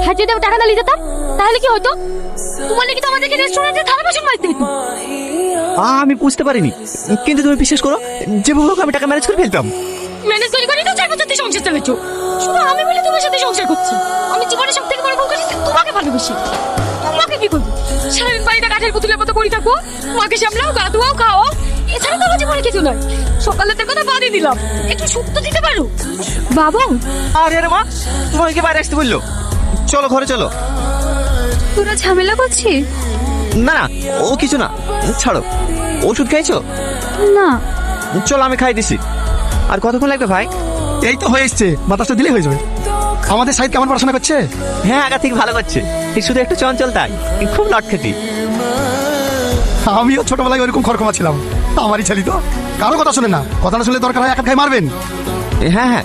হ্যাঁ যদি আমি টাকা না নিয়ে যেতাম তাহলে কি হতো? তোমার নাকি তো আমাদেরকে রেস্টুরেন্টে থালা বাসন মাজতে হতো। আমি বুঝতে পারিনি, কিন্তু তুমি বিশ্বাস করো, যেভাবে হোক আমি টাকা ম্যানেজ করে ফেলতাম। ম্যানেজ করে তো 4 বছর ধরে সংসার চালাচ্ছো। শুধু আমি বলে তোমার সাথে সংসার করছি। আমি জীবনে সব থেকে বড় ভুল করেছি তোমাকে ভালোবেসে। তোমাকে কি করবো? সারাদিন বাড়িতে কাঠের পুতুলের মতো করে থাকো, মাকে সামলাও, গা ধোয়াও, খাও, এছাড়া তো আমার জীবনে কিছু নয়। সকালের কথা বাদই দিলাম, একটু সুখ তো দিতে পারো বাবু। আরে মা, তোমাকে বাইরে আসতে বললো, চলো ঘরে চলো। তোরা ঝামেলা করছিস? না না, ও কিছু না, ছাড়ো। ওষুধ খাইছো? না। চলো আমি খাই দিছি। আর কতক্ষণ লাগবে ভাই? এই তো হয়ে এসছে, বাতাসটা দিলে হয়ে যাবে। আমাদের সাইড কেমন পড়াশোনা করছে? হ্যাঁ, আগা থেকে ভালো করছে, শুধু একটু চঞ্চল তাই, খুব লটখেটি। আমিও ছোটবেলায় ওইরকম খরখমা ছিলাম, আমারই ছেলে তো। কারো কথা শুনে না, কথা না শুনলে দরকার হয় এক খাই মারবেন। হ্যাঁ হ্যাঁ।